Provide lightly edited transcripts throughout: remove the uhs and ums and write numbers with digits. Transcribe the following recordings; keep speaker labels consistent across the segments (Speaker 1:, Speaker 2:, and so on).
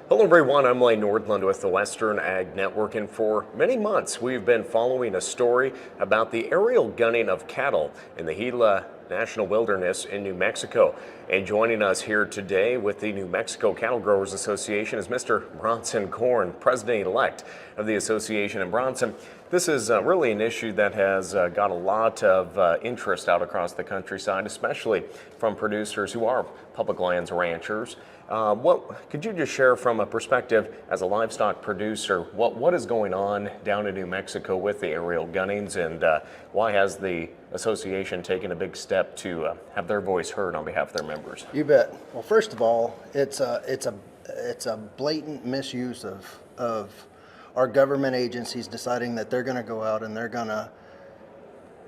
Speaker 1: Hello everyone, I'm Lane Nordlund with the Western Ag Network, and for many months we've been following a story about the aerial gunning of cattle in the Gila National Wilderness in New Mexico. And joining us here today with the New Mexico Cattle Growers Association is Mr. Bronson, President-elect of the association. And Bronson, this is really an issue that has got a lot of interest out across the countryside, especially from producers who are public lands ranchers. What could you just share from a perspective as a livestock producer, what is going on down in New Mexico with the aerial gunnings, and why has the association taken a big step to have their voice heard on behalf of their members?
Speaker 2: You bet. Well, first of all, it's a blatant misuse of our government agencies deciding that they're going to go out and they're going to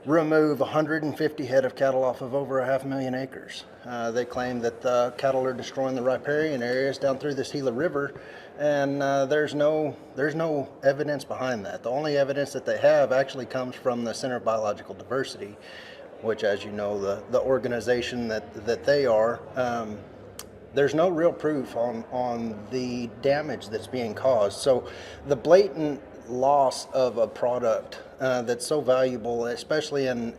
Speaker 2: remove 150 head of cattle off of over 500,000 acres. They claim that the cattle are destroying the riparian areas down through this Gila River, and there's no evidence behind that. The only evidence that they have actually comes from the Center of Biological Diversity, which, as you know, the organization that they are. There's no real proof on the damage that's being caused. So the blatant loss of a product that's so valuable, especially in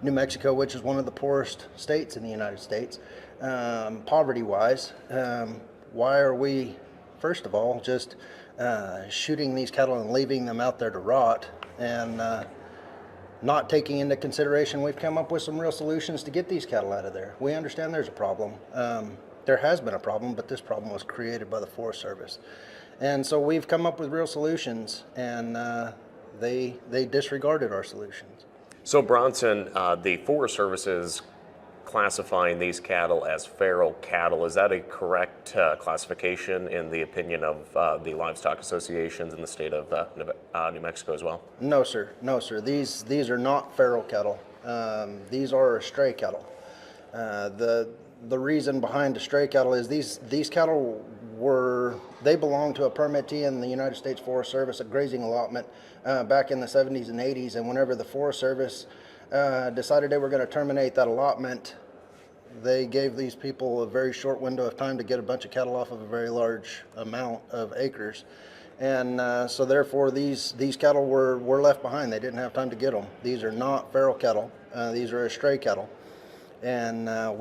Speaker 2: New Mexico, which is one of the poorest states in the United States, poverty-wise. Why are we, first of all, just shooting these cattle and leaving them out there to rot, and not taking into consideration we've come up with some real solutions to get these cattle out of there? We understand there's a problem. There has been a problem, but this problem was created by the Forest Service. And so we've come up with real solutions, and they disregarded our solutions.
Speaker 1: So Bronson, the Forest Service is classifying these cattle as feral cattle. Is that a correct classification in the opinion of the livestock associations in the state of New Mexico as well?
Speaker 2: No, sir. No, sir. These are not feral cattle. These are stray cattle. The reason behind the stray cattle is these cattle they belong to a permittee in the United States Forest Service, a grazing allotment, back in the 70s and 80s. And whenever the Forest Service decided they were going to terminate that allotment, they gave these people a very short window of time to get a bunch of cattle off of a very large amount of acres. And so therefore these cattle were left behind. They didn't have time to get them. These are not feral cattle. These are stray cattle. And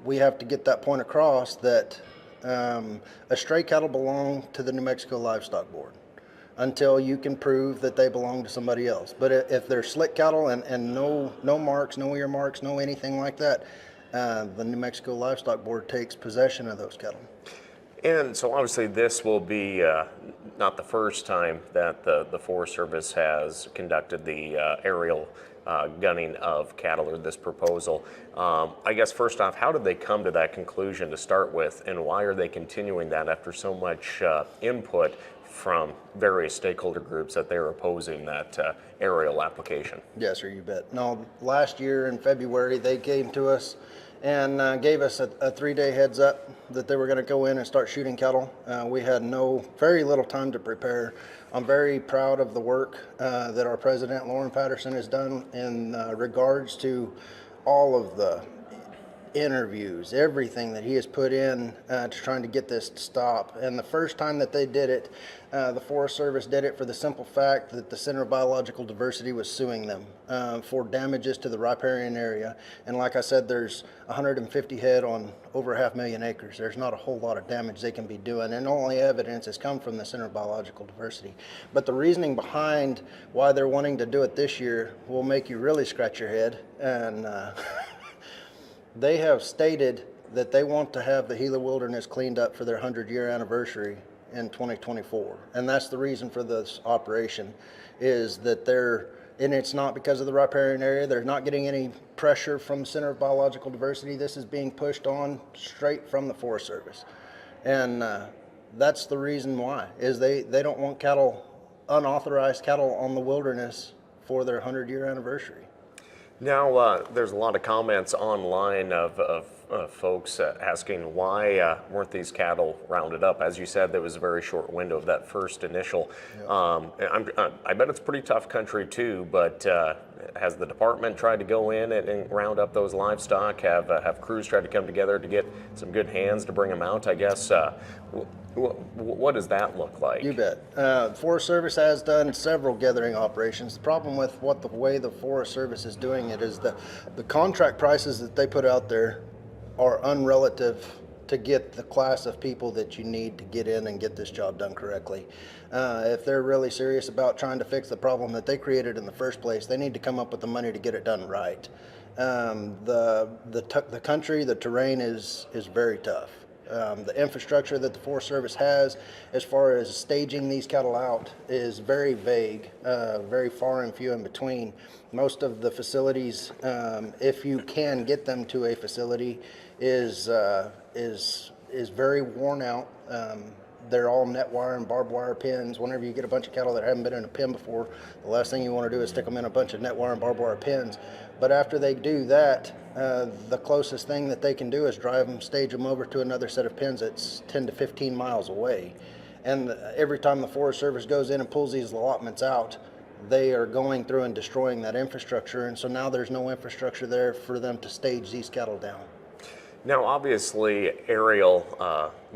Speaker 2: we have to get that point across that a stray cattle belong to the New Mexico Livestock Board until you can prove that they belong to somebody else. But if they're slick cattle and no marks, no ear marks, no anything like that, the New Mexico Livestock Board takes possession of those cattle.
Speaker 1: And so obviously this will be not the first time that the Forest Service has conducted the aerial gunning of cattle, or this proposal. I guess first off, how did they come to that conclusion to start with, and why are they continuing that after so much input from various stakeholder groups that they're opposing that aerial application?
Speaker 2: Yes, sir, you bet. No, last year in February they came to us and gave us a 3-day heads up that they were going to go in and start shooting cattle. We had very little time to prepare. I'm very proud of the work that our president, Lauren Patterson, has done in regards to all of the interviews, everything that he has put in to trying to get this to stop. And the first time that they did it, the Forest Service did it for the simple fact that the Center of Biological Diversity was suing them for damages to the riparian area. And like I said, there's 150 head on over 500,000 acres. There's not a whole lot of damage they can be doing, and only evidence has come from the Center of Biological Diversity. But the reasoning behind why they're wanting to do it this year will make you really scratch your head. And they have stated that they want to have the Gila Wilderness cleaned up for their 100-year anniversary in 2024. And that's the reason for this operation, is that and it's not because of the riparian area. They're not getting any pressure from Center of Biological Diversity. This is being pushed on straight from the Forest Service. And that's the reason why, is they don't want cattle, unauthorized cattle on the wilderness for their 100-year anniversary.
Speaker 1: Now, there's a lot of comments online of folks asking why weren't these cattle rounded up. As you said, there was a very short window of that first initial. I bet it's pretty tough country too, but has the department tried to go in and round up those livestock? Have crews tried to come together to get some good hands to bring them out? I guess. What does that look like?
Speaker 2: You bet. Forest Service has done several gathering operations. The problem with the way the Forest Service is doing it is the contract prices that they put out there are unrelative to get the class of people that you need to get in and get this job done correctly. If they're really serious about trying to fix the problem that they created in the first place, they need to come up with the money to get it done right. The country, the terrain is very tough. The infrastructure that the Forest Service has as far as staging these cattle out is very vague, very far and few in between. Most of the facilities, if you can get them to a facility, is very worn out. They're all net wire and barbed wire pens. Whenever you get a bunch of cattle that haven't been in a pen before, the last thing you want to do is stick them in a bunch of net wire and barbed wire pens. But after they do that, the closest thing that they can do is drive them, stage them over to another set of pens that's 10 to 15 miles away. And every time the Forest Service goes in and pulls these allotments out, they are going through and destroying that infrastructure. And so now there's no infrastructure there for them to stage these cattle down.
Speaker 1: Now, obviously, aerial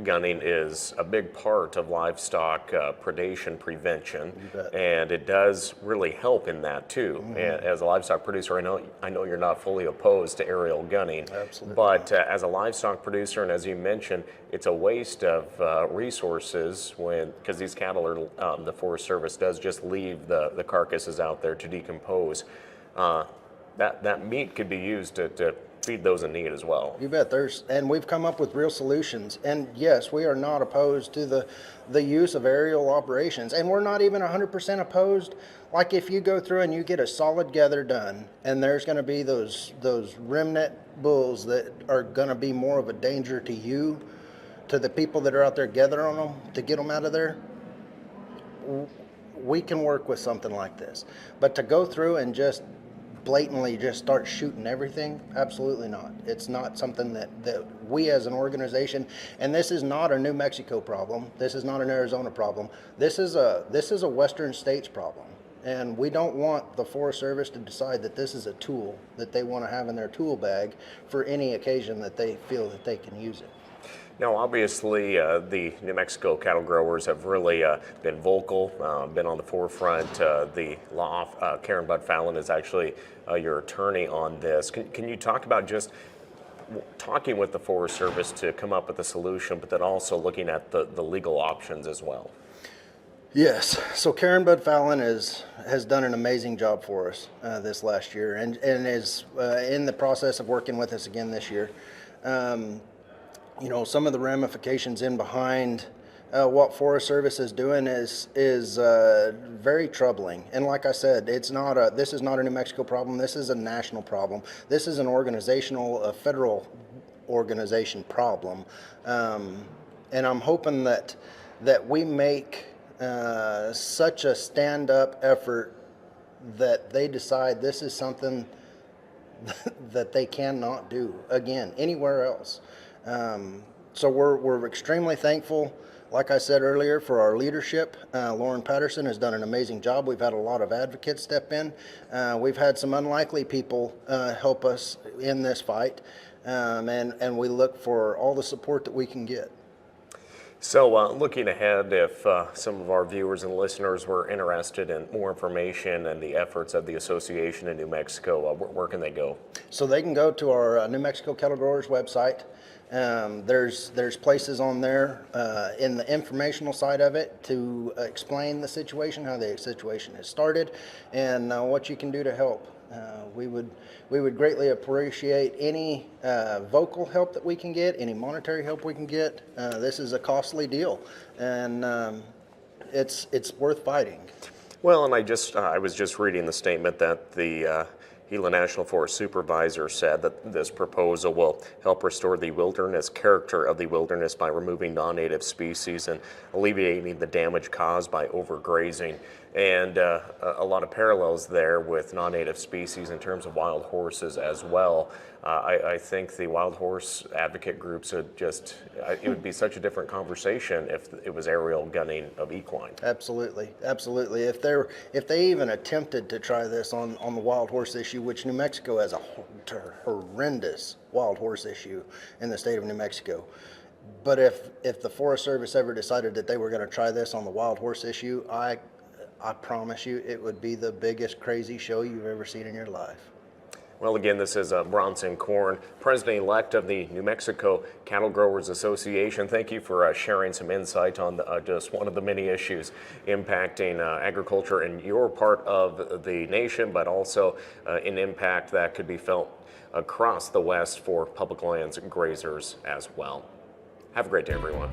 Speaker 1: gunning is a big part of livestock predation prevention, and it does really help in that too. And as a livestock producer, I know you're not fully opposed to aerial gunning.
Speaker 2: Absolutely.
Speaker 1: But as a livestock producer, and as you mentioned, it's a waste of resources because these cattle are the Forest Service does just leave the carcasses out there to decompose. That meat could be used to feed those in need as well.
Speaker 2: You bet. And we've come up with real solutions. And yes, we are not opposed to the use of aerial operations. And we're not even 100% opposed. Like if you go through and you get a solid gather done, and there's going to be those remnant bulls that are going to be more of a danger to you, to the people that are out there gathering them, to get them out of there, we can work with something like this. But to go through and just blatantly just start shooting everything, absolutely not. It's not something that we as an organization, and this is not a New Mexico problem, this is not an Arizona problem, this is a Western States problem. And we don't want the Forest Service to decide that this is a tool that they want to have in their tool bag for any occasion that they feel that they can use it.
Speaker 1: Now, obviously, the New Mexico cattle growers have really been vocal, been on the forefront. The law, Karen Bud Fallon is actually your attorney on this. Can you talk about just talking with the Forest Service to come up with a solution, but then also looking at the legal options as well?
Speaker 2: Yes. So Karen Bud Fallon has done an amazing job for us this last year, and is in the process of working with us again this year. You know, some of the ramifications in behind what Forest Service is doing is very troubling. And like I said, this is not a New Mexico problem. This is a national problem. This is an a federal organization problem. And I'm hoping that we make such a stand-up effort that they decide this is something that they cannot do again anywhere else. So we're extremely thankful, like I said earlier, for our leadership. Lauren Patterson has done an amazing job. We've had a lot of advocates step in. We've had some unlikely people help us in this fight, and we look for all the support that we can get.
Speaker 1: So looking ahead, if some of our viewers and listeners were interested in more information and the efforts of the association in New Mexico, where can they go? So
Speaker 2: they can go to our New Mexico Cattle Growers website. There's places on there in the informational side of it to explain the situation, how the situation has started, and what you can do to help. We would greatly appreciate any vocal help that we can get, any monetary help we can get. This is a costly deal, and it's worth fighting.
Speaker 1: Well, and I was just reading the statement that the Gila National Forest Supervisor said that this proposal will help restore the wilderness character of the wilderness by removing non-native species and alleviating the damage caused by overgrazing. and a lot of parallels there with non-native species in terms of wild horses as well. I think the wild horse advocate groups would it would be such a different conversation if it was aerial gunning of equine.
Speaker 2: Absolutely, absolutely. If they even attempted to try this on the wild horse issue, which New Mexico has a horrendous wild horse issue in the state of New Mexico. But if the Forest Service ever decided that they were going to try this on the wild horse issue, I promise you it would be the biggest crazy show you've ever seen in your life.
Speaker 1: Well, again, this is Bronson Korn, president-elect of the New Mexico Cattle Growers Association. Thank you for sharing some insight on just one of the many issues impacting agriculture in your part of the nation, but also an impact that could be felt across the West for public lands grazers as well. Have a great day, everyone.